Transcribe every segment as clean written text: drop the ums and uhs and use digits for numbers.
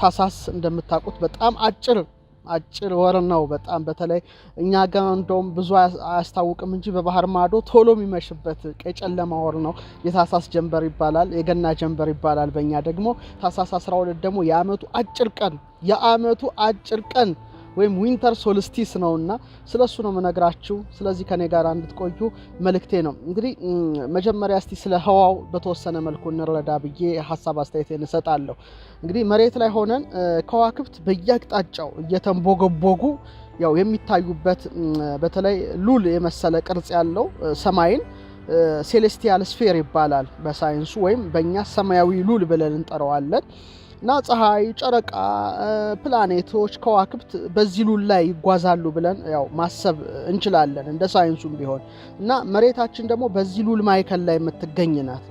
ታሳስ እንደምታውቁት በጣም አጭር ወር ነው። በጣም በተለይ እኛ ጋር እንደውም ብዙ አያስታውቅም እንጂ በባህር ማዶ ቶሎ የሚመሽበት ቀይ ጨለማ ወር ነው። የታሳስ ጀንበር ይባላል፣ የገና ጀንበር ይባላል። በእኛ ደግሞ ታሳስ 12 ደግሞ የአመቱ አጭር ቀን ወይም ዊንተር ሶልስቲስ ነውና ስለሱ ነው መነግራችሁ። ስለዚህ ከኔ ጋር እንድትቆዩ መልእክቴ ነው። እንግዲህ መጀመሪያ እስቲ ስለ ህዋው በተወሰነ መልኩ እንረዳ ብዬ ሐሳብ አስተያየቴን እሰጣለሁ። እንግዲህ መሬት ላይ ሆነን ከዋክብት በየአቅጣጫው እየተንቦገቦጉ ያው የሚታዩበት በተለይ ሉል የመሰለ ቅርጽ ያለው ሰማይን ሴሌስቲያል ስፌር ይባላል በሳይንሱ፣ ወይም በእኛ ሰማያዊ ሉል ብለን እንጠራዋለን። እና ፀሐይ፣ ጨረቃ፣ ፕላኔቶች፣ ከዋክብት በዚህ ሉል ላይ ይጓዛሉ ብለን ያው ማሰብ እንችላለን እንደ ሳይንሱም ቢሆን እና መሬታችን ደግሞ በዚህ ሉል ማይከል ላይ የምትገኝ ናት።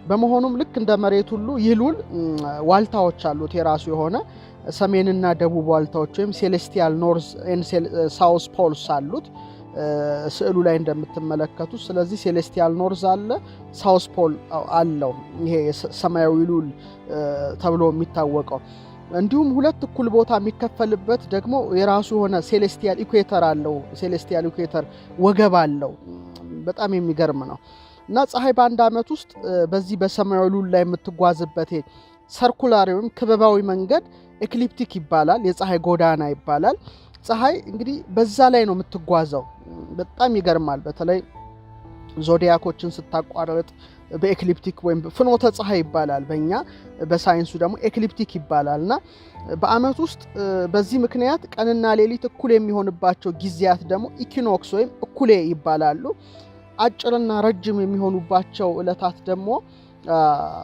በመሆኑም ልክ እንደ መሬት ሁሉ ይህ ሉል ዋልታዎች አሉት፣ የራሱ የሆነ ሰሜንና ደቡብ ዋልታዎች ወይም ሴሌስቲያል ኖርዝ ኤንድ ሳውዝ ፖልስ አሉት ስዕሉ ላይ እንደምትመለከቱት። ስለዚህ ሴሌስቲያል ኖርዝ አለ፣ ሳውዝ ፖል አለው፣ ይሄ ሰማያዊ ሉል ተብሎ የሚታወቀው። እንዲሁም ሁለት እኩል ቦታ የሚከፈልበት ደግሞ የራሱ የሆነ ሴሌስቲያል ኢኩዌተር አለው። ሴሌስቲያል ኢኩዌተር ወገብ አለው። በጣም የሚገርም ነው። እና ፀሐይ በአንድ ዓመት ውስጥ በዚህ በሰማያዊ ሉል ላይ የምትጓዝበት ሰርኩላር ወይም ክበባዊ መንገድ ኤክሊፕቲክ ይባላል፣ የፀሐይ ጎዳና ይባላል። ፀሐይ እንግዲህ በዛ ላይ ነው የምትጓዘው። በጣም ይገርማል። በተለይ ዞዲያኮችን ስታቋርጥ በኤክሊፕቲክ ወይም ፍኖተ ፀሐይ ይባላል፣ በእኛ በሳይንሱ ደግሞ ኤክሊፕቲክ ይባላልና በአመት ውስጥ በዚህ ምክንያት ቀንና ሌሊት እኩል የሚሆንባቸው ጊዜያት ደግሞ ኢኪኖክስ ወይም እኩሌ ይባላሉ። አጭርና ረጅም የሚሆኑባቸው ዕለታት ደግሞ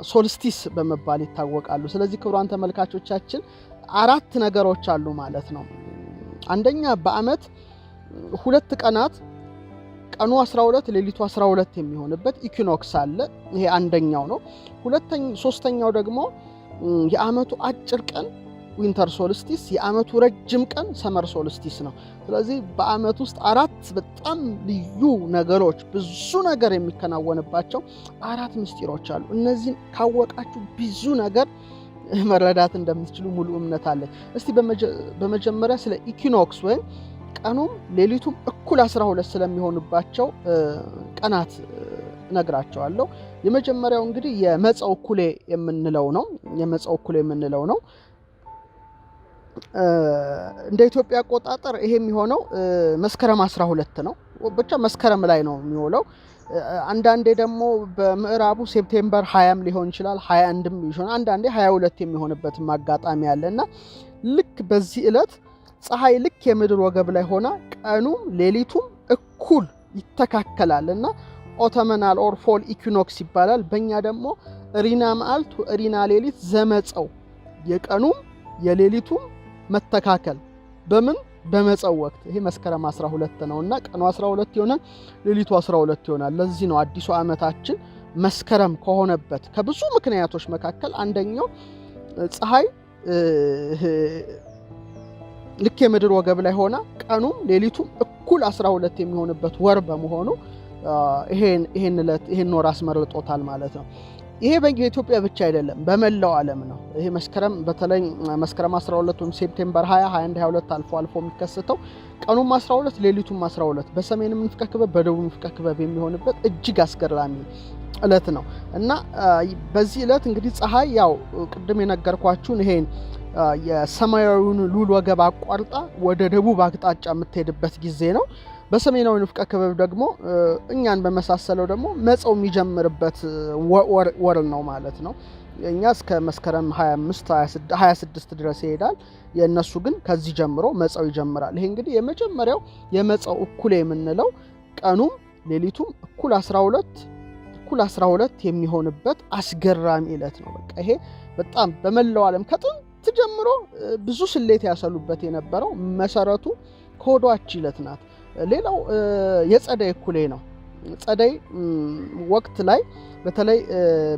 ሶልስቲስ በመባል ይታወቃሉ። ስለዚህ ክቡራን ተመልካቾቻችን 4 ነገሮች አሉ ማለት ነው። አንደኛ በአመት 2 ቀናት ቀኑ 12 ሌሊቱ 12 የሚሆንበት ኢኩኖክስ አለ። ይሄ አንደኛው ነው። ሶስተኛው ደግሞ የአመቱ አጭር ቀን ዊንተር ሶልስቲስ፣ የአመቱ ረጅም ቀን ሰመር ሶልስቲስ ነው። ስለዚህ በአመት ውስጥ 4 በጣም ልዩ ነገሮች፣ ብዙ ነገር የሚከናወንባቸው 4 ምስጢሮች አሉ። እነዚህን ካወቃችሁ ብዙ ነገር መረዳት እንደምትችሉ ሙሉ እምነት አለኝ። እስቲ በመጀመሪያ ስለ ኢኩኖክስ ወይም ቀኑም ሌሊቱም እኩል 12 ስለሚሆንባቸው ቀናት ነግራቸዋለሁ። የመጀመሪያው እንግዲህ የመጸው እኩሌ የምንለው ነው። እንደ ኢትዮጵያ አቆጣጠር ይሄ የሚሆነው መስከረም 12 ነው። ብቻ መስከረም ላይ ነው የሚውለው። አንዳንዴ ደግሞ በምዕራቡ ሴፕቴምበር 20 ሊሆን ይችላል፣ 21ም ይሆናል። አንዳንዴ 22 የሚሆንበት አጋጣሚ አለና ልክ በዚህ ዕለት ፀሐይ ልክ የምድር ወገብ ላይ ሆና ቀኑም ሌሊቱም እኩል ይተካከላልና ኦተመናል ኦር ፎል ኢኩኖክስ ይባላል። በእኛ ደግሞ ሪና መዓልት ሪና ሌሊት ዘመጸው፣ የቀኑም የሌሊቱም መተካከል በምን በመጸው ወቅት ይሄ መስከረም 12 ነውና ቀኑ 12 ይሆናል፣ ሌሊቱ 12 ይሆናል። ለዚህ ነው አዲሱ ዓመታችን መስከረም ከሆነበት ከብዙ ምክንያቶች መካከል አንደኛው ፀሐይ ልክ የምድር ወገብ ላይ ሆና ቀኑም ሌሊቱም እኩል 12 የሚሆንበት ወር በመሆኑ ይሄን ወር አስመርጦታል ማለት ነው። ይሄ በኢትዮጵያ ብቻ አይደለም፣ በመላው ዓለም ነው። ይሄ መስከረም በተለይ መስከረም 12 ወይም ሴፕቴምበር 20 21 22 አልፎ የሚከሰተው ቀኑም 12 ሌሊቱም 12 በሰሜን ንፍቀ ክበብ በደቡብ ንፍቀ ክበብ የሚሆንበት እጅግ አስገራሚ ዕለት ነው እና በዚህ ዕለት እንግዲህ ፀሐይ ያው ቅድም የነገርኳችሁን ይሄን የሰማያዊውን ሉል ወገብ አቋርጣ ወደ ደቡብ አቅጣጫ የምትሄድበት ጊዜ ነው። በሰሜናዊ ንፍቀ ክበብ ደግሞ እኛን በመሳሰለው ደግሞ መጸው የሚጀምርበት ወር ነው ማለት ነው። እኛ እስከ መስከረም 25 26 ድረስ ይሄዳል። የእነሱ ግን ከዚህ ጀምሮ መጸው ይጀምራል። ይሄ እንግዲህ የመጀመሪያው የመጸው እኩሌ የምንለው ቀኑም ሌሊቱም እኩል 12 የሚሆንበት አስገራሚ ዕለት ነው። በቃ ይሄ በጣም በመላው ዓለም ከጥንት ጀምሮ ብዙ ስሌት ያሰሉበት የነበረው መሰረቱ ኮዷች ዕለት ናት። ሌላው የጸደይ እኩሌ ነው። ጸደይ ወቅት ላይ በተለይ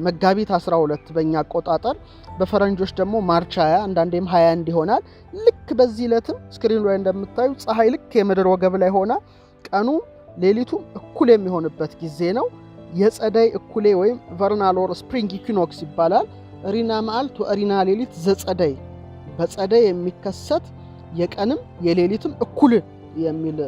መጋቢት 12 በእኛ አቆጣጠር በፈረንጆች ደግሞ ማርች 20 አንዳንዴም 21 ይሆናል። ልክ በዚህ ዕለትም ስክሪኑ ላይ እንደምታዩ ፀሐይ ልክ የምድር ወገብ ላይ ሆና ቀኑ ሌሊቱ እኩል የሚሆንበት ጊዜ ነው። የጸደይ እኩሌ ወይም ቨርናል ኦር ስፕሪንግ ኢኩኖክስ ይባላል። ሪና መዓልት ወሪና ሌሊት ዘጸደይ በጸደይ የሚከሰት የቀንም የሌሊትም እኩል የሚል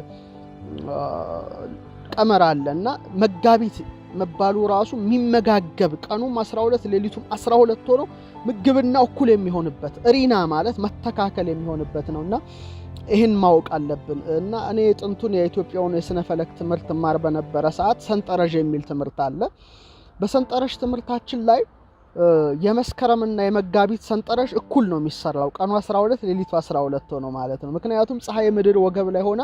ቀመር አለና መጋቢት መባሉ ራሱ የሚመጋገብ ቀኑም 12 ሌሊቱም 12 ሆኖ ምግብና እኩል የሚሆንበት ሪና ማለት መተካከል የሚሆንበት ነውና ይህን ማወቅ አለብን። እና እኔ ጥንቱን የኢትዮጵያውን የስነ ፈለክ ትምህርት ማር በነበረ ሰዓት ሰንጠረዥ የሚል ትምህርት አለ። በሰንጠረዥ ትምህርታችን ላይ የመስከረምና የመጋቢት ሰንጠረዥ እኩል ነው የሚሰራው። ቀኑ 12 ሌሊቱ 12 ሆኖ ማለት ነው። ምክንያቱም ፀሐይ ምድር ወገብ ላይ ሆና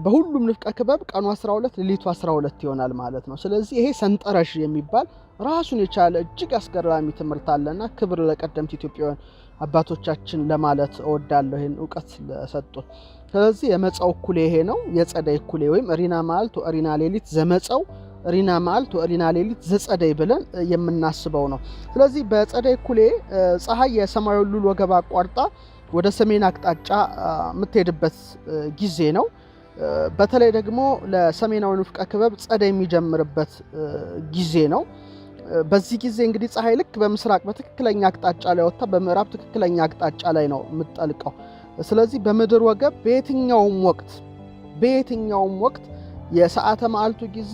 በሁሉም ንፍቀ ክበብ ቀኑ 12 ሌሊቱ 12 ይሆናል ማለት ነው። ስለዚህ ይሄ ሰንጠረዥ የሚባል ራሱን የቻለ እጅግ አስገራሚ ትምህርት አለና ክብር ለቀደምት ኢትዮጵያውያን አባቶቻችን ለማለት እወዳለሁ ይሄን ዕውቀት ለሰጡን። ስለዚህ የመጻው እኩሌ ይሄ ነው። የጸደይ እኩሌ ወይም ሪና መዓልት ወሪና ሌሊት ዘመጻው ሪና መዓልት ወሪና ሌሊት ዘጸደይ ብለን የምናስበው ነው። ስለዚህ በጸደይ እኩሌ ፀሐይ የሰማያዊ ሉል ወገብ አቋርጣ ወደ ሰሜን አቅጣጫ የምትሄድበት ጊዜ ነው። በተለይ ደግሞ ለሰሜናዊ ንፍቀ ክበብ ጸደይ የሚጀምርበት ጊዜ ነው። በዚህ ጊዜ እንግዲህ ፀሐይ ልክ በምስራቅ በትክክለኛ አቅጣጫ ላይ ወጣ በምዕራብ ትክክለኛ አቅጣጫ ላይ ነው የምትጠልቀው። ስለዚህ በምድር ወገብ በየትኛውም ወቅት የሰዓተ መዓልቱ ጊዜ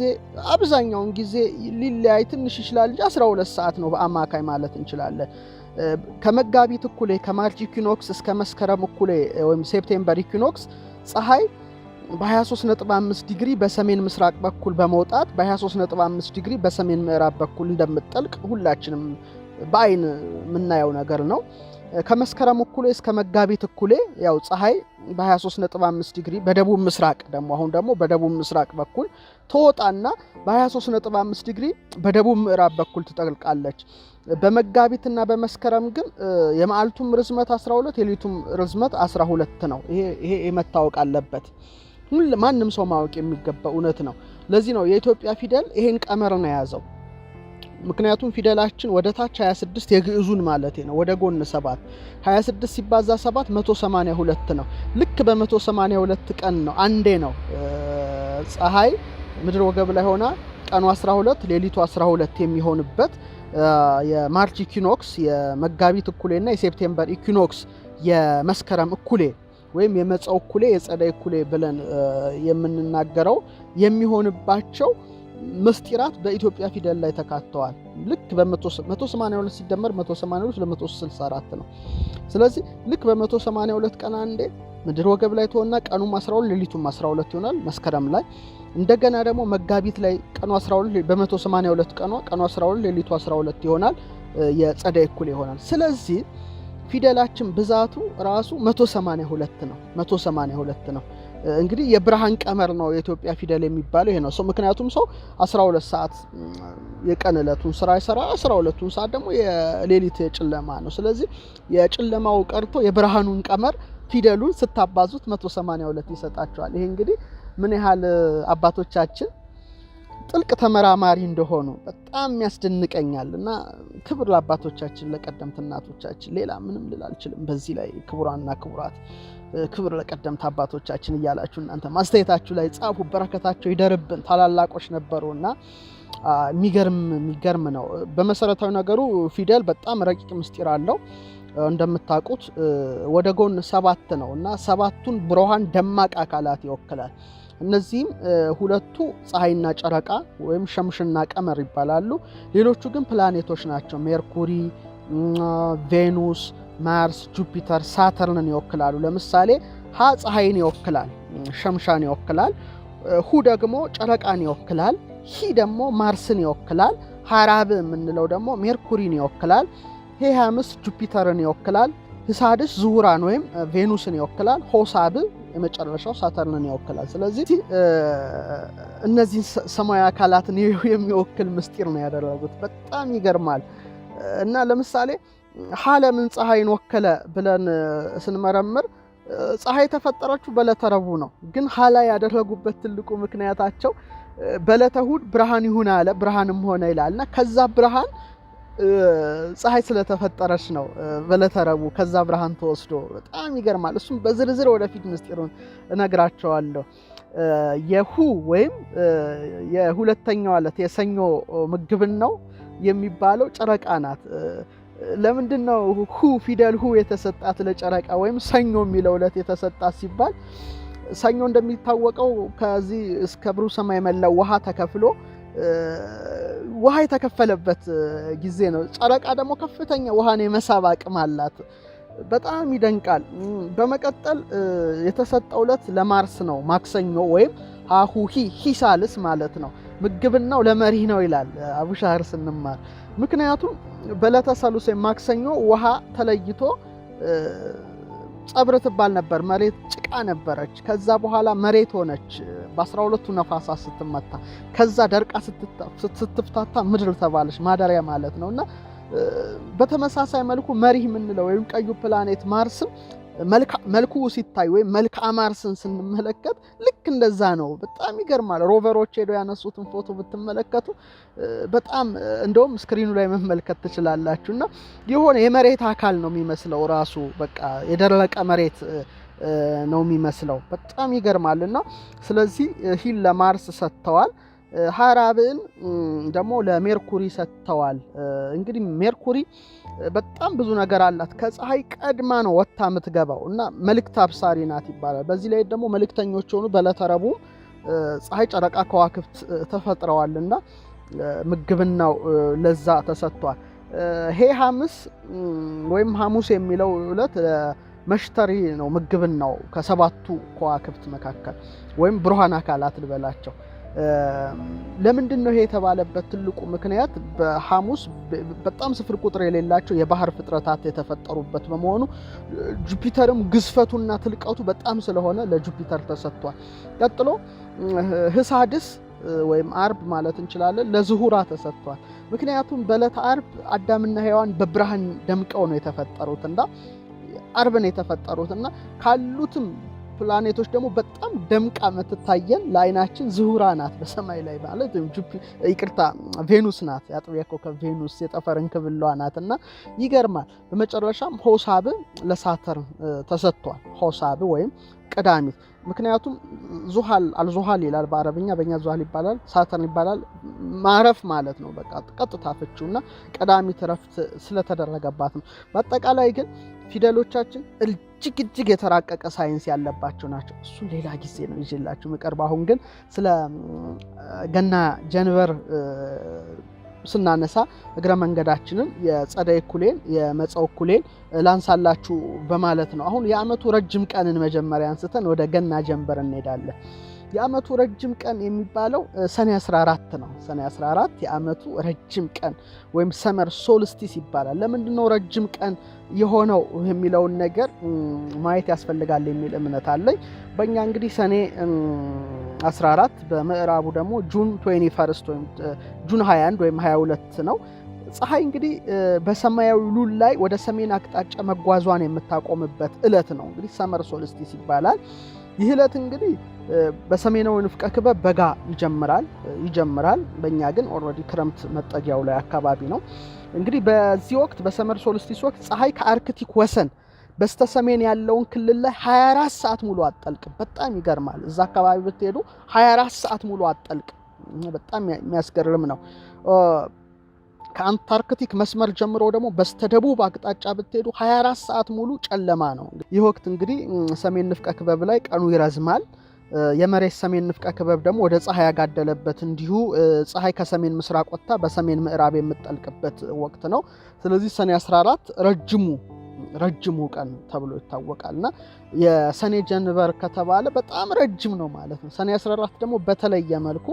አብዛኛውን ጊዜ ሊለያይ ትንሽ ይችላል እንጂ 12 ሰዓት ነው በአማካይ ማለት እንችላለን። ከመጋቢት እኩሌ ከማርች ኢኩኖክስ እስከ መስከረም እኩሌ ወይም ሴፕቴምበር ኢኩኖክስ ፀሐይ በ23.5 ዲግሪ በሰሜን ምስራቅ በኩል በመውጣት በ23.5 ዲግሪ በሰሜን ምዕራብ በኩል እንደምትጠልቅ ሁላችንም በአይን የምናየው ነገር ነው። ከመስከረም እኩሌ እስከ መጋቢት እኩሌ ያው ፀሐይ በ23.5 ዲግሪ በደቡብ ምስራቅ አሁን ደግሞ በደቡብ ምስራቅ በኩል ተወጣና በ23.5 ዲግሪ በደቡብ ምዕራብ በኩል ትጠልቃለች። በመጋቢትና በመስከረም ግን የመዓልቱም ርዝመት 12 የሌሊቱም ርዝመት 12 ነው። ይሄ መታወቅ አለበት። ማንም ሰው ማወቅ የሚገባ እውነት ነው። ለዚህ ነው የኢትዮጵያ ፊደል ይሄን ቀመር ነው የያዘው። ምክንያቱም ፊደላችን ወደ ታች 26 የግዕዙን ማለት ነው፣ ወደ ጎን 7 26 ሲባዛ 7 182 ነው። ልክ በ182 ቀን ነው አንዴ ነው ፀሐይ ምድር ወገብ ላይ ሆና ቀኑ 12 ሌሊቱ 12 የሚሆንበት የማርች ኢኩኖክስ የመጋቢት እኩሌና የሴፕቴምበር ኢኩኖክስ የመስከረም እኩሌ ወይም የመጻው እኩሌ የጸደይ እኩሌ ብለን የምንናገረው የሚሆንባቸው ምስጢራት በኢትዮጵያ ፊደል ላይ ተካተዋል። ልክ በ182 ሲደመር 182 ለ164 ነው። ስለዚህ ልክ በ182 ቀን አንዴ ምድር ወገብ ላይ ተሆና ቀኑም 12 ሌሊቱም 12 ይሆናል መስከረም ላይ። እንደገና ደግሞ መጋቢት ላይ ቀኑ 12 በ182 ቀኑ 12 ሌሊቱ 12 ይሆናል የጸደይ እኩሌ ይሆናል። ስለዚህ ፊደላችን ብዛቱ ራሱ 182 ነው። 182 ነው። እንግዲህ የብርሃን ቀመር ነው የኢትዮጵያ ፊደል የሚባለው ይሄ ነው። ምክንያቱም ሰው 12 ሰዓት የቀን ዕለቱን ስራ ይሰራ፣ 12ቱን ሰዓት ደግሞ የሌሊት የጨለማ ነው። ስለዚህ የጨለማው ቀርቶ የብርሃኑን ቀመር ፊደሉን ስታባዙት 182 ይሰጣቸዋል። ይሄ እንግዲህ ምን ያህል አባቶቻችን ጥልቅ ተመራማሪ እንደሆኑ በጣም ያስደንቀኛል። እና ክብር ለአባቶቻችን ለቀደምት እናቶቻችን፣ ሌላ ምንም ልል አልችልም በዚህ ላይ። ክቡራንና ክቡራት ክብር ለቀደምት አባቶቻችን እያላችሁ እናንተ ማስተያየታችሁ ላይ ጻፉ። በረከታቸው ይደርብን። ታላላቆች ነበሩና የሚገርም ነው። በመሰረታዊ ነገሩ ፊደል በጣም ረቂቅ ምስጢር አለው። እንደምታውቁት ወደ ጎን 7 ነው እና 7ቱን ብሩሃን ደማቅ አካላት ይወክላል። እነዚህም ሁለቱ ፀሐይና ጨረቃ ወይም ሸምሽና ቀመር ይባላሉ። ሌሎቹ ግን ፕላኔቶች ናቸው። ሜርኩሪ፣ ቬኑስ፣ ማርስ፣ ጁፒተር፣ ሳተርንን ይወክላሉ። ለምሳሌ ሀ ፀሐይን ይወክላል፣ ሸምሻን ይወክላል። ሁ ደግሞ ጨረቃን ይወክላል። ሂ ደግሞ ማርስን ይወክላል። ሀራብ የምንለው ደግሞ ሜርኩሪን ይወክላል። ሄ ሐምስ ጁፒተርን ይወክላል። ህሳድስ ዙሁራን ወይም ቬኑስን ይወክላል። ሆሳብ የመጨረሻው ሳተርንን ይወክላል። ስለዚህ እነዚህ ሰማያዊ አካላትን የሚወክል ምስጢር ነው ያደረጉት። በጣም ይገርማል። እና ለምሳሌ ሀ ለምን ፀሐይን ወከለ ብለን ስንመረምር ፀሐይ ተፈጠረችው በዕለተ ረቡዕ ነው። ግን ሀ ላይ ያደረጉበት ትልቁ ምክንያታቸው በዕለተ እሑድ ብርሃን ይሁን አለ፣ ብርሃንም ሆነ ይላልና ከዛ ብርሃን ፀሐይ ስለተፈጠረች ነው በዕለተ ረቡዕ ከዛ ብርሃን ተወስዶ። በጣም ይገርማል። እሱም በዝርዝር ወደፊት ምስጢሩን እነግራቸዋለሁ። የሁ ወይም የሁለተኛው ዕለት የሰኞ ምግብን ነው የሚባለው ጨረቃ ናት። ለምንድነው ሁ ፊደል ሁ የተሰጣት ለጨረቃ ወይም ሰኞ የሚለው ዕለት የተሰጣት ሲባል ሰኞ እንደሚታወቀው ከዚህ እስከ ብሩህ ሰማይ መላው ውሃ ተከፍሎ ውሃ የተከፈለበት ጊዜ ነው። ጨረቃ ደግሞ ከፍተኛ ውሃን የመሳብ አቅም አላት። በጣም ይደንቃል። በመቀጠል የተሰጠው ዕለት ለማርስ ነው፣ ማክሰኞ ወይም ሃሁሂ ሂሳልስ ማለት ነው። ምግብናው ለመሪህ ነው ይላል አቡሻህር ስንማር። ምክንያቱም በዕለተ ሰሉስ ማክሰኞ ውሃ ተለይቶ ጸብር ትባል ነበር፣ መሬት ጭቃ ነበረች። ከዛ በኋላ መሬት ሆነች በ12ቱ ነፋሳት ስትመታ። ከዛ ደርቃ ስትፍታታ ምድር ተባለች፣ ማደሪያ ማለት ነውና በተመሳሳይ መልኩ መሪህ የምንለው ወይም ቀዩ ፕላኔት ማርስም መልኩ ሲታይ ወይም መልክዓ ማርስን ስንመለከት ልክ እንደዛ ነው። በጣም ይገርማል። ሮቨሮች ሄደው ያነሱትን ፎቶ ብትመለከቱ በጣም እንደውም ስክሪኑ ላይ መመልከት ትችላላችሁና የሆነ የመሬት አካል ነው የሚመስለው ራሱ በቃ የደረቀ መሬት ነው የሚመስለው። በጣም ይገርማልና ስለዚህ ሂል ለማርስ ሰጥተዋል። ሐራብን ደግሞ ለሜርኩሪ ሰጥተዋል። እንግዲህ ሜርኩሪ በጣም ብዙ ነገር አላት። ከፀሐይ ቀድማ ነው ወጣ የምትገባው እና መልእክት አብሳሪ ናት ይባላል። በዚህ ላይ ደግሞ መልእክተኞች ሆኑ በዕለተ ረቡዕ ፀሐይ፣ ጨረቃ፣ ከዋክብት ተፈጥረዋልና ምግብናው ለዛ ተሰጥቷል። ሄ ሐሙስ ወይም ሐሙስ የሚለው ዕለት መሽተሪ ነው ምግብናው ከሰባቱ ከዋክብት መካከል ወይም ብሩሃን አካላት ልበላቸው። ለምንድን ነው ይሄ የተባለበት ትልቁ ምክንያት በሐሙስ በጣም ስፍር ቁጥር የሌላቸው የባህር ፍጥረታት የተፈጠሩበት በመሆኑ ጁፒተርም ግዝፈቱና ትልቀቱ በጣም ስለሆነ ለጁፒተር ተሰጥቷል። ቀጥሎ ህሳድስ ወይም አርብ ማለት እንችላለን ለዝሁራ ተሰጥቷል። ምክንያቱም በዕለተ አርብ አዳምና ሔዋን በብርሃን ደምቀው ነው የተፈጠሩትና አርብን የተፈጠሩትና ካሉትም ፕላኔቶች ደግሞ በጣም ደምቃ የምትታየን ለአይናችን ዝሁራ ናት በሰማይ ላይ ማለት ቬኑስ ናት። የአጥቢያ ኮከብ ቬኑስ የጠፈር እንክብሏ ናትና ይገርማል። በመጨረሻም ሆሳብ ለሳተርን ተሰጥቷል። ሆሳብ ወይም ቀዳሚት። ምክንያቱም ዙሃል አልዙሃል ይላል በአረብኛ፣ በእኛ ዙሃል ይባላል፣ ሳተርን ይባላል። ማረፍ ማለት ነው በቃ ቀጥታ ፍቺውና ቀዳሚት ረፍት ስለተደረገባት ነው። በአጠቃላይ ግን ፊደሎቻችን እጅግ የተራቀቀ ሳይንስ ያለባቸው ናቸው። እሱ ሌላ ጊዜ ነው ይዤላችሁ የምቀርበው። አሁን ግን ስለ ገና ጀንበር ስናነሳ እግረ መንገዳችንን የጸደይ እኩሌን የመጸው እኩሌን ላንሳላችሁ በማለት ነው። አሁን የዓመቱ ረጅም ቀንን መጀመሪያ አንስተን ወደ ገና ጀንበር እንሄዳለን። የዓመቱ ረጅም ቀን የሚባለው ሰኔ 14 ነው። ሰኔ 14 የዓመቱ ረጅም ቀን ወይም ሰመር ሶልስቲስ ይባላል። ለምንድነው ረጅም ቀን የሆነው የሚለውን ነገር ማየት ያስፈልጋል የሚል እምነት አለኝ። በእኛ እንግዲህ ሰኔ 14 በምዕራቡ ደግሞ ጁን 21 ወይም ጁን 21 ወይም 22 ነው። ፀሐይ እንግዲህ በሰማያዊ ሉል ላይ ወደ ሰሜን አቅጣጫ መጓዟን የምታቆምበት ዕለት ነው። እንግዲህ ሰመር ሶልስቲስ ይባላል። ይህ ዕለት እንግዲህ በሰሜናዊ ንፍቀ ክበብ በጋ ይጀምራል። በእኛ ግን ኦልሬዲ ክረምት መጠጊያው ላይ አካባቢ ነው። እንግዲህ በዚህ ወቅት በሰመር ሶልስቲስ ወቅት ፀሐይ ከአርክቲክ ወሰን በስተሰሜን ያለውን ክልል ላይ 24 ሰዓት ሙሉ አትጠልቅም። በጣም ይገርማል። እዛ አካባቢ ብትሄዱ 24 ሰዓት ሙሉ አትጠልቅም። በጣም የሚያስገርም ነው። ከአንታርክቲክ መስመር ጀምሮ ደግሞ በስተደቡብ አቅጣጫ ብትሄዱ 24 ሰዓት ሙሉ ጨለማ ነው። ይህ ወቅት እንግዲህ ሰሜን ንፍቀ ክበብ ላይ ቀኑ ይረዝማል። የመሬት ሰሜን ንፍቀ ክበብ ደግሞ ወደ ፀሐይ ያጋደለበት እንዲሁ ፀሐይ ከሰሜን ምስራቅ ወጥታ በሰሜን ምዕራብ የምትጠልቅበት ወቅት ነው። ስለዚህ ሰኔ 14 ረጅሙ ቀን ተብሎ ይታወቃልና የሰኔ ጀንበር ከተባለ በጣም ረጅም ነው ማለት ነው። ሰኔ 14 ደግሞ በተለየ መልኩ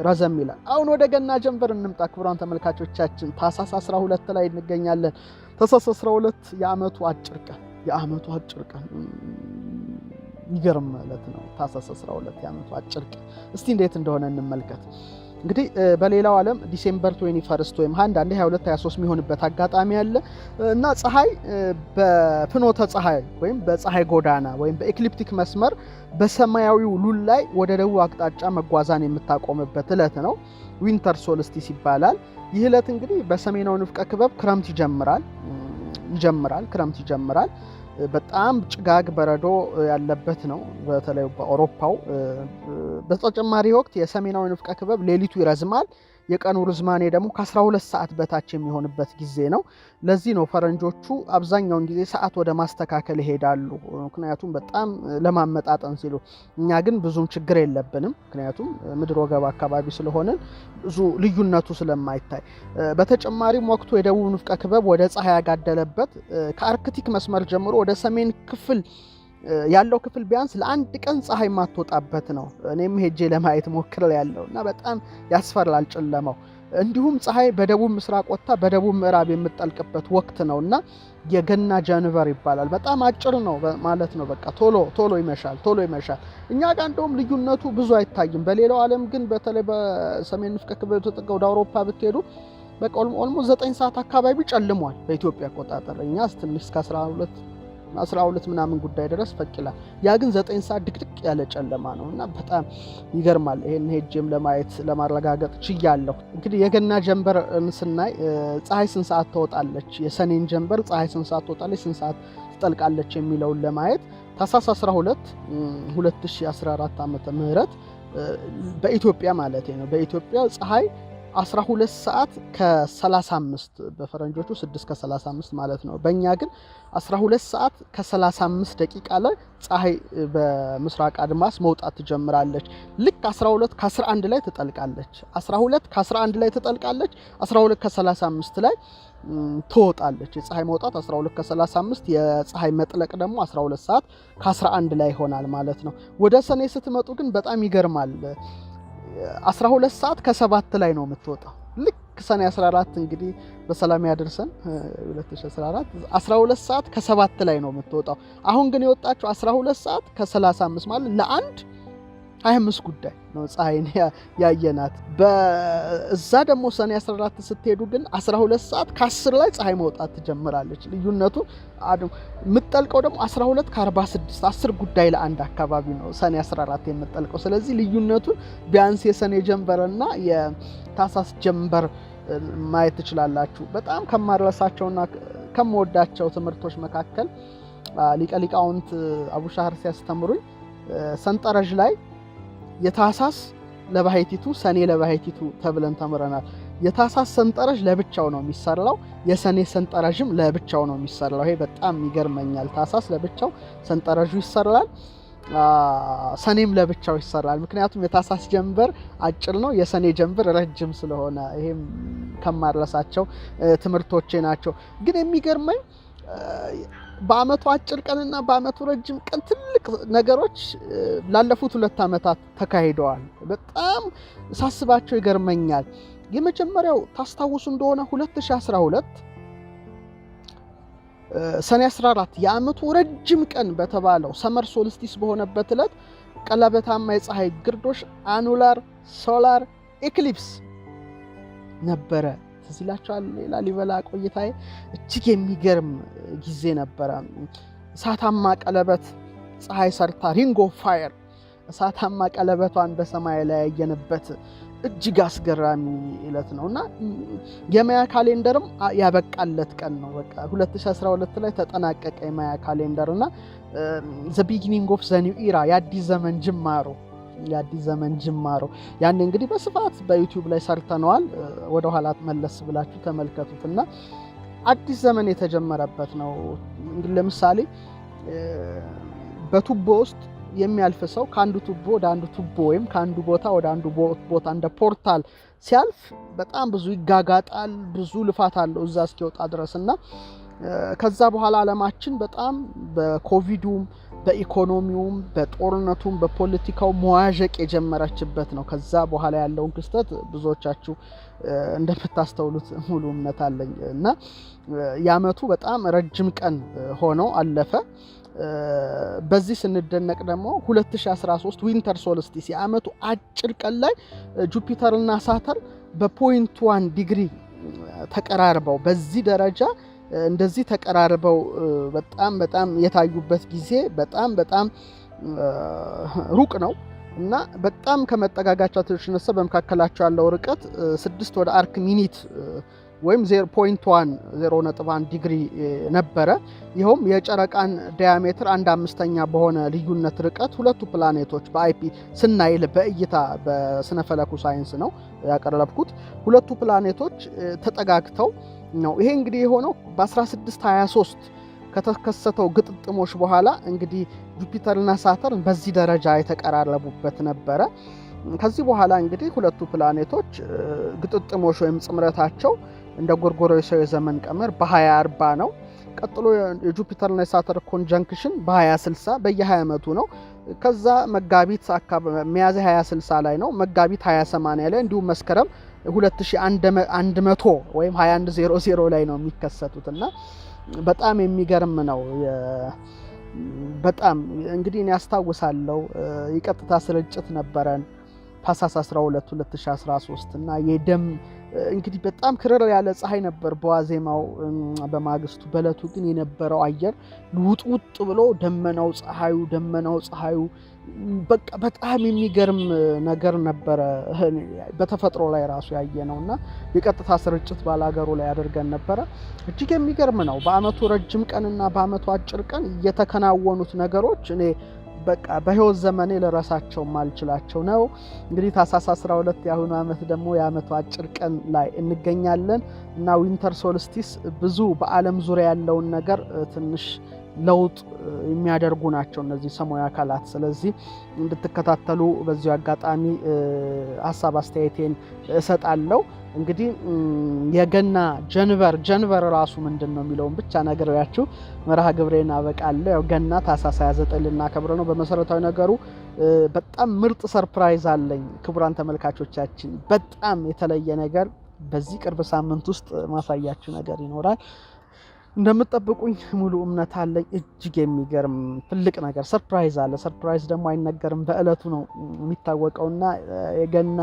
ረዘም ይላል። አሁን ወደ ገና ጀንበር እንምጣ ክቡራን ተመልካቾቻችን። ታኅሳስ 12 ላይ እንገኛለን። ታኅሳስ 12 የዓመቱ አጭር ቀን ይገርም ማለት ነው። ታኅሳስ 12 የዓመቱ አጭር ቀን እስቲ እንዴት እንደሆነ እንመልከት። እንግዲህ በሌላው ዓለም ዲሴምበር 21 ወይም አንዳንዴ 22 23 የሚሆንበት አጋጣሚ አለ እና ፀሐይ በፍኖተ ፀሐይ ወይም በፀሐይ ጎዳና ወይም በኤክሊፕቲክ መስመር በሰማያዊው ሉል ላይ ወደ ደቡብ አቅጣጫ መጓዛን የምታቆምበት ዕለት ነው። ዊንተር ሶልስቲስ ይባላል። ይህ ዕለት እንግዲህ በሰሜናዊ ንፍቀ ክበብ ክረምት ይጀምራል። በጣም ጭጋግ በረዶ ያለበት ነው፣ በተለይ በአውሮፓው። በተጨማሪ ወቅት የሰሜናዊ ንፍቀ ክበብ ሌሊቱ ይረዝማል፣ የቀኑ ርዝማኔ ደግሞ ከ12 ሰዓት በታች የሚሆንበት ጊዜ ነው። ለዚህ ነው ፈረንጆቹ አብዛኛውን ጊዜ ሰዓት ወደ ማስተካከል ይሄዳሉ፣ ምክንያቱም በጣም ለማመጣጠን ሲሉ። እኛ ግን ብዙም ችግር የለብንም፣ ምክንያቱም ምድር ወገብ አካባቢ ስለሆነ ብዙ ልዩነቱ ስለማይታይ። በተጨማሪም ወቅቱ የደቡብ ንፍቀ ክበብ ወደ ፀሐይ ያጋደለበት ከአርክቲክ መስመር ጀምሮ ወደ ሰሜን ክፍል ያለው ክፍል ቢያንስ ለአንድ ቀን ፀሐይ ማትወጣበት ነው። እኔም ሄጄ ለማየት ሞክሬያለሁ እና በጣም ያስፈራል ጨለማው። እንዲሁም ፀሐይ በደቡብ ምስራቅ ወጥታ በደቡብ ምዕራብ የምትጠልቅበት ወቅት ነውና የገና ጃንቨር ይባላል። በጣም አጭር ነው ማለት ነው። በቃ ቶሎ ይመሻል። እኛ ጋር እንደውም ልዩነቱ ብዙ አይታይም። በሌላው ዓለም ግን በተለይ በሰሜን ንፍቀ ክበብ የተጠጋው ወደ አውሮፓ ብትሄዱ በቃ ኦልሞስት 9 ሰዓት አካባቢ ጨልሟል በኢትዮጵያ አቆጣጠር። እኛ ትንሽ እስከ 12 ምናምን ጉዳይ ድረስ ፈቅላል። ያ ግን 9 ሰዓት ድቅድቅ ያለ ጨለማ ነው እና በጣም ይገርማል። ይሄን ሄጄም ለማየት ለማረጋገጥ ችያለሁ። እንግዲህ የገና ጀንበር ስናይ ፀሐይ ስንት ሰዓት ትወጣለች፣ የሰኔን ጀንበር ፀሐይ ስንት ሰዓት ትወጣለች፣ ስንት ሰዓት ትጠልቃለች የሚለውን ለማየት ታኅሳስ 12 2014 ዓመተ ምህረት በኢትዮጵያ ማለት ነው። በኢትዮጵያ ፀሐይ 12 ሰዓት ከ35 በፈረንጆቹ 6 ከ35 ማለት ነው። በእኛ ግን 12 ሰዓት ከ35 ደቂቃ ላይ ፀሐይ በምስራቅ አድማስ መውጣት ትጀምራለች። ልክ 12 ከ11 ላይ ትጠልቃለች። 12 ከ11 ላይ ትጠልቃለች። 12 ከ35 ላይ ትወጣለች። የፀሐይ መውጣት 12 ከ35፣ የፀሐይ መጥለቅ ደግሞ 12 ሰዓት ከ11 ላይ ይሆናል ማለት ነው። ወደ ሰኔ ስትመጡ ግን በጣም ይገርማል። 12 ሰዓት ከ7 ላይ ነው የምትወጣው። ልክ ሰኔ 14 እንግዲህ በሰላም ያደርሰን 2014 12 ሰዓት ከ7 ላይ ነው የምትወጣው። አሁን ግን የወጣችው 12 ሰዓት ከ35 ማለት ለአንድ 25 ጉዳይ ነው ፀሐይን ያየናት። በዛ ደግሞ ሰኔ 14 ስትሄዱ ግን 12 ሰዓት ከ10 ላይ ፀሐይ መውጣት ትጀምራለች። ልዩነቱ የምትጠልቀው ደግሞ 12 ከ46 10 ጉዳይ ለአንድ አካባቢ ነው ሰኔ 14 የምትጠልቀው። ስለዚህ ልዩነቱን ቢያንስ የሰኔ ጀንበርና የታኅሳስ ጀንበር ማየት ትችላላችሁ። በጣም ከማረሳቸውና ከመወዳቸው ትምህርቶች መካከል ሊቀ ሊቃውንት አቡሻህር ሲያስተምሩኝ ሰንጠረዥ ላይ የታኅሳስ ለባሕቲቱ ሰኔ ለባሕቲቱ ተብለን ተምረናል። የታኅሳስ ሰንጠረዥ ለብቻው ነው የሚሰራው፣ የሰኔ ሰንጠረዥም ለብቻው ነው የሚሰራው። ይሄ በጣም ይገርመኛል። ታኅሳስ ለብቻው ሰንጠረዡ ይሰራል፣ ሰኔም ለብቻው ይሰራል። ምክንያቱም የታኅሳስ ጀንበር አጭር ነው፣ የሰኔ ጀንበር ረጅም ስለሆነ። ይሄም ከማረሳቸው ትምህርቶቼ ናቸው። ግን የሚገርመኝ በአመቱ አጭር ቀንና በአመቱ ረጅም ቀን ትልቅ ነገሮች ላለፉት 2 ዓመታት ተካሂደዋል። በጣም ሳስባቸው ይገርመኛል። የመጀመሪያው ታስታውሱ እንደሆነ 2012 ሰኔ 14 የአመቱ ረጅም ቀን በተባለው ሰመር ሶልስቲስ በሆነበት ዕለት ቀለበታማ የፀሐይ ግርዶሽ አኑላር ሶላር ኤክሊፕስ ነበረ። ትዝ ይላችኋል። ላሊበላ ቆይታዬ እጅግ የሚገርም ጊዜ ነበረ። እሳታማ ቀለበት ፀሐይ ሰርታ ሪንግ ኦፍ ፋየር እሳታማ ቀለበቷን በሰማይ ላይ ያየንበት እጅግ አስገራሚ ዕለት ነውና የማያ ካሌንደርም ያበቃለት ቀን ነው። በቃ 2012 ላይ ተጠናቀቀ የማያ ካሌንደርና ዘ ቢጊኒንግ ኦፍ ዘ ኒው ኢራ የአዲስ ዘመን ጅማሮ ያን እንግዲህ በስፋት በዩቲዩብ ላይ ሰርተነዋል። ወደ ኋላ መለስ ብላችሁ ተመልከቱትና አዲስ ዘመን የተጀመረበት ነው። እንግዲህ ለምሳሌ በቱቦ ውስጥ የሚያልፍ ሰው ከአንዱ ቱቦ ወደ አንዱ ቱቦ ወይም ከአንዱ ቦታ ወደ አንዱ ቦታ እንደ ፖርታል ሲያልፍ በጣም ብዙ ይጋጋጣል፣ ብዙ ልፋት አለው እዛ እስኪወጣ ድረስና ከዛ በኋላ ዓለማችን በጣም በኮቪዱም በኢኮኖሚውም በጦርነቱም በፖለቲካው መዋዠቅ የጀመረችበት ነው። ከዛ በኋላ ያለውን ክስተት ብዙዎቻችሁ እንደምታስተውሉት ሙሉ እምነት አለኝ እና የዓመቱ በጣም ረጅም ቀን ሆኖ አለፈ። በዚህ ስንደነቅ ደግሞ 2013 ዊንተር ሶልስቲስ የዓመቱ አጭር ቀን ላይ ጁፒተርና ሳተርን በ0.1 ዲግሪ ተቀራርበው በዚህ ደረጃ እንደዚህ ተቀራርበው በጣም የታዩበት ጊዜ በጣም ሩቅ ነው እና በጣም ከመጠጋጋቸው ተነሳ በመካከላቸው ያለው ርቀት 6 ወደ አርክ ሚኒት ወይም 0.1 ዲግሪ ነበረ። ይኸውም የጨረቃን ዲያሜትር 1/5ኛ በሆነ ልዩነት ርቀት ሁለቱ ፕላኔቶች በአይፒ ስናይ በእይታ በስነ ፈለኩ ሳይንስ ነው ያቀረብኩት። ሁለቱ ፕላኔቶች ተጠጋግተው ነው። ይሄ እንግዲህ የሆነው በ1623 ከተከሰተው ግጥጥሞች በኋላ እንግዲህ ጁፒተርና ሳተርን በዚህ ደረጃ የተቀራረቡበት ነበረ። ከዚህ በኋላ እንግዲህ ሁለቱ ፕላኔቶች ግጥጥሞች ወይም ጽምረታቸው እንደ ጎርጎሮሳዊ ዘመን ቀመር በ2040 ነው። ቀጥሎ የጁፒተርና የሳተርን ኮንጃንክሽን በ2060 በየ20 ዓመቱ ነው። ከዛ መጋቢት ሚያዝያ 2060 ላይ ነው። መጋቢት 2080 ላይ እንዲሁም መስከረም 2100 ወይም 2100 ላይ ነው የሚከሰቱትና በጣም የሚገርም ነው። በጣም እንግዲህ እኔ ያስታውሳለሁ የቀጥታ ስርጭት ነበረን ታኅሳስ 12 2013 እና የደም እንግዲህ በጣም ክርር ያለ ፀሐይ ነበር በዋዜማው በማግስቱ። በለቱ ግን የነበረው አየር ውጥውጥ ብሎ ደመናው ፀሐዩ በቃ በጣም የሚገርም ነገር ነበረ። በተፈጥሮ ላይ ራሱ ያየነውና የቀጥታ ስርጭት ባላገሩ ላይ አድርገን ነበረ። እጅግ የሚገርም ነው። በአመቱ ረጅም ቀንና በአመቱ አጭር ቀን የተከናወኑት ነገሮች እኔ በቃ በህይወት ዘመኔ ለራሳቸው ማልችላቸው ነው። እንግዲህ ታኅሳስ 12 ያሁኑ አመት ደግሞ የአመቱ አጭር ቀን ላይ እንገኛለን እና ዊንተር ሶልስቲስ ብዙ በዓለም ዙሪያ ያለውን ነገር ትንሽ ለውጥ የሚያደርጉ ናቸው እነዚህ ሰማያዊ አካላት። ስለዚህ እንድትከታተሉ በዚሁ አጋጣሚ ሐሳብ አስተያየቴን እሰጣለሁ። እንግዲህ የገና ጀንበር ራሱ ምንድነው የሚለውን ብቻ ነግሬያችሁ መርሃ ግብሬን አበቃለሁ። ያው ገና ታኅሳስ 29 ልናከብር ነው። በመሰረታዊ ነገሩ በጣም ምርጥ ሰርፕራይዝ አለኝ ክቡራን ተመልካቾቻችን። በጣም የተለየ ነገር በዚህ ቅርብ ሳምንት ውስጥ ማሳያችሁ ነገር ይኖራል። እንደምትጠብቁኝ ሙሉ እምነት አለኝ። እጅግ የሚገርም ትልቅ ነገር ሰርፕራይዝ አለ። ሰርፕራይዝ ደግሞ አይነገርም፣ በእለቱ ነው የሚታወቀውና የገና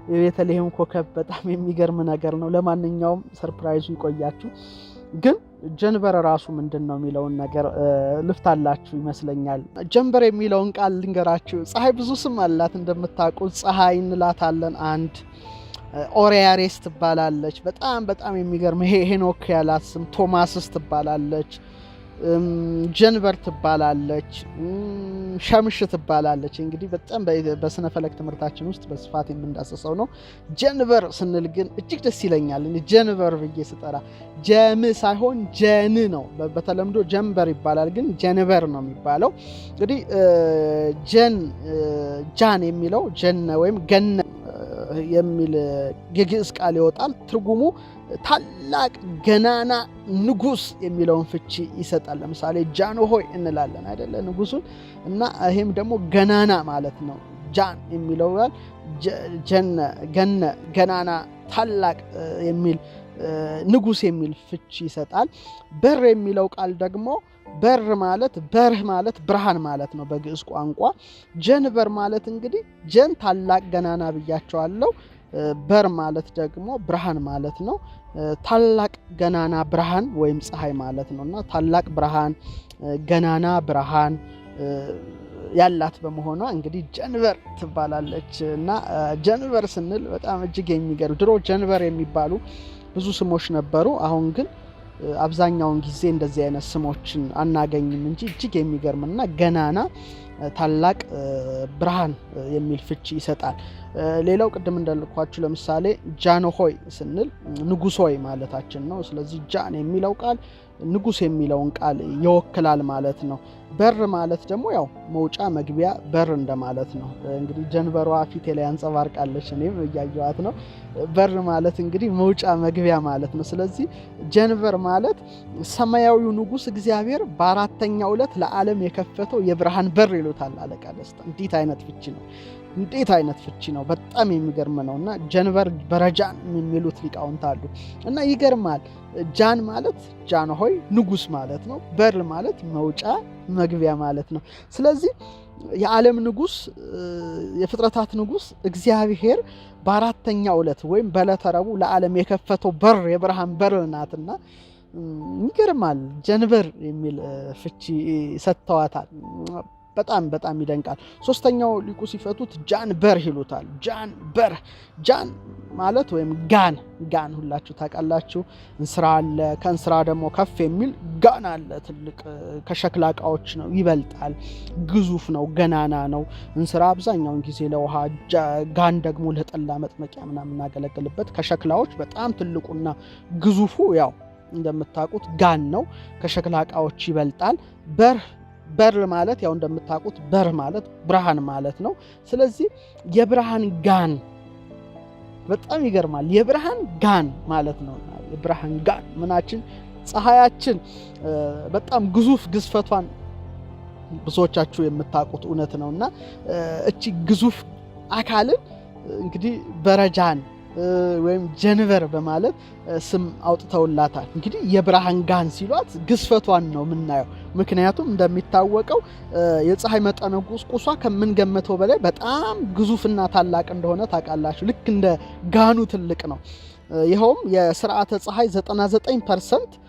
የቤተልሔም ኮከብ በጣም የሚገርም ነገር ነው። ለማንኛውም ሰርፕራይዙ ይቆያችሁ። ግን ጀንበር ራሱ ምንድነው የሚለውን ነገር ልፍታላችሁ ይመስለኛል። ጀንበር የሚለውን ቃል ልንገራችሁ። ፀሐይ ብዙ ስም አላት እንደምታውቁት። ፀሐይ እንላታለን አንድ ኦሪያሬስ ትባላለች። በጣም የሚገርም ሄኖክ ያላት ስም ቶማስስ ትባላለች። ጀንበር ትባላለች። ሸምሽ ትባላለች። እንግዲህ በጣም በስነ ፈለክ ትምህርታችን ውስጥ በስፋት የምንዳሰሰው ነው። ጀንበር ስንል ግን እጅግ ደስ ይለኛል። ጀንበር ብዬ ስጠራ ጀም ሳይሆን ጀን ነው። በተለምዶ ጀንበር ይባላል፣ ግን ጀንበር ነው የሚባለው። እንግዲህ ጃን የሚለው ጀነ ወይም ገነ የሚል የግዕዝ ቃል ይወጣል። ትርጉሙ ታላቅ ገናና ንጉስ የሚለውን ፍቺ ይሰጣል። ለምሳሌ ጃንሆይ እንላለን አይደለ ንጉሱን፣ እና ይሄም ደግሞ ገናና ማለት ነው። ጃን የሚለው ገነ ገናና ታላቅ የሚል ንጉስ የሚል ፍቺ ይሰጣል። በር የሚለው ቃል ደግሞ በር ማለት በርህ ማለት ብርሃን ማለት ነው በግዕዝ ቋንቋ። ጀንበር ማለት እንግዲህ ጀን ታላቅ ገናና ብያቸዋለሁ። በር ማለት ደግሞ ብርሃን ማለት ነው። ታላቅ ገናና ብርሃን ወይም ፀሐይ ማለት ነውና ታላቅ ብርሃን ገናና ብርሃን ያላት በመሆኗ እንግዲህ ጀንበር ትባላለች። እና ጀንበር ስንል በጣም እጅግ የሚገርም ድሮ ጀንበር የሚባሉ ብዙ ስሞች ነበሩ። አሁን ግን አብዛኛውን ጊዜ እንደዚህ አይነት ስሞችን አናገኝም እንጂ እጅግ የሚገርምና ገናና ታላቅ ብርሃን የሚል ፍቺ ይሰጣል። ሌላው ቅድም እንዳልኳችሁ ለምሳሌ ጃንሆይ ስንል ንጉሶይ ማለታችን ነው። ስለዚህ ጃን የሚለው ቃል ንጉስ የሚለውን ቃል ይወክላል ማለት ነው። በር ማለት ደግሞ ያው መውጫ መግቢያ በር እንደማለት ነው። እንግዲህ ጀንበሯ ፊቴ ላይ አንጸባርቃለች፣ እኔም እያየኋት ነው። በር ማለት እንግዲህ መውጫ መግቢያ ማለት ነው። ስለዚህ ጀንበር ማለት ሰማያዊው ንጉስ እግዚአብሔር በአራተኛው ዕለት ለዓለም የከፈተው የብርሃን በር ይሉታል አለቃ ደስታ። እንዴት አይነት ፍቺ ነው! በጣም የሚገርም ነውና ጀንበር በረጃን የሚሉት ሊቃውንት አሉ እና ይገርማል። ጃን ማለት ጃንሆይ ንጉስ ማለት ነው። በር ማለት መውጫ መግቢያ ማለት ነው። ስለዚህ የዓለም ንጉስ የፍጥረታት ንጉስ እግዚአብሔር በአራተኛው ዕለት ወይም በዕለተ ረቡዕ ለዓለም የከፈተው በር የብርሃን በር ናትና ይገርማል። ጀንበር የሚል ፍቺ ሰጥተዋታል። በጣም በጣም ይደንቃል። ሶስተኛው ሊቁ ሲፈቱት ጃንበር ይሉታል። ጃንበር ጃን ማለት ወይም ጋን ሁላችሁ ታውቃላችሁ። እንስራ አለ፣ ከእንስራ ደግሞ ከፍ የሚል ጋን አለ። ትልቅ ከሸክላ እቃዎች ነው፣ ይበልጣል፣ ግዙፍ ነው፣ ገናና ነው። እንስራ አብዛኛውን ጊዜ ለውሃ፣ ጋን ደግሞ ለጠላ መጥመቂያ ምናምን የምናገለግልበት ከሸክላዎች በጣም ትልቁና ግዙፉ ያው እንደምታውቁት ጋን ነው። ከሸክላ እቃዎች ይበልጣል። በር ማለት ያው እንደምታውቁት በር ማለት ብርሃን ማለት ነው። ስለዚህ የብርሃን ጋን በጣም ይገርማል። የብርሃን ጋን ማለት ነው። የብርሃን ጋን ምናችን ፀሐያችን በጣም ግዝፈቷን ብዙዎቻችሁ የምታውቁት እውነት ነውና እቺ ግዙፍ አካልን እንግዲህ በረጃን ወይም ጀንበር በማለት ስም አውጥተውላታል። እንግዲህ የብርሃን ጋን ሲሏት ግዝፈቷን ነው የምናየው። ምክንያቱም እንደሚታወቀው የፀሐይ መጠነ ቁስቁሷ ከምንገመተው በላይ በጣም ግዙፍና ታላቅ እንደሆነ ታውቃላችሁ። ልክ እንደ ጋኑ ትልቅ ነው። ይኸውም የስርዓተ ፀሐይ 99%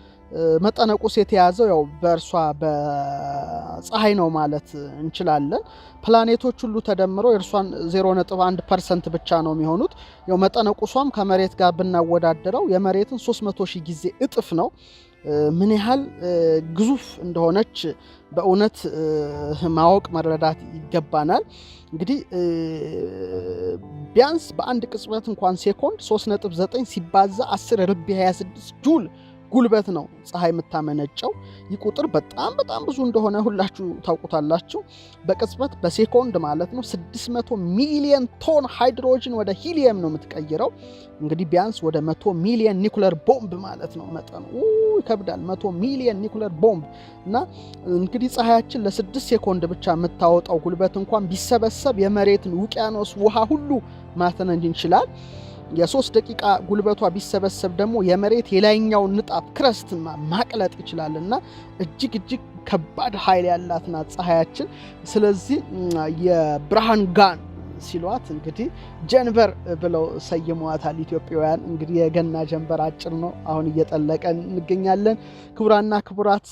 መጠነ ቁስ የተያዘው ያው በእርሷ በፀሐይ ነው ማለት እንችላለን። ፕላኔቶች ሁሉ ተደምረው የእርሷን 0.1% ብቻ ነው የሚሆኑት። ያው መጠነ ቁሷም ከመሬት ጋር ብናወዳደረው የመሬትን 300,000 ጊዜ እጥፍ ነው። ምን ያህል ግዙፍ እንደሆነች በእውነት ማወቅ መረዳት ይገባናል። እንግዲህ ቢያንስ በአንድ ቅጽበት እንኳን ሴኮንድ 3.9 ሲባዛ 10^26 ጁል ጉልበት ነው ፀሐይ የምታመነጨው። ይህ ቁጥር በጣም ብዙ እንደሆነ ሁላችሁ ታውቁታላችሁ። በቅጽበት በሴኮንድ ማለት ነው 600 ሚሊዮን ቶን ሃይድሮጅን ወደ ሂሊየም ነው የምትቀይረው። እንግዲህ ቢያንስ ወደ 100 ሚሊዮን ኒኩለር ቦምብ ማለት ነው መጠኑ። ይከብዳል 100 ሚሊዮን ኒኩለር ቦምብ እና እንግዲህ ፀሐያችን ለ6 ሴኮንድ ብቻ የምታወጣው ጉልበት እንኳን ቢሰበሰብ የመሬትን ውቅያኖስ ውሃ ሁሉ ማተነን ይችላል። የ3 ደቂቃ ጉልበቷ ቢሰበሰብ ደግሞ የመሬት የላይኛውን ንጣፍ ክረስትን ማቅለጥ ይችላልና እጅግ ከባድ ኃይል ያላት ናት ፀሐያችን። ስለዚህ የብርሃን ጋን ሲሏት እንግዲህ ጀንበር ብለው ሰይመዋታል ኢትዮጵያውያን። እንግዲህ የገና ጀንበር አጭር ነው፣ አሁን እየጠለቀ እንገኛለን። ክቡራና ክቡራት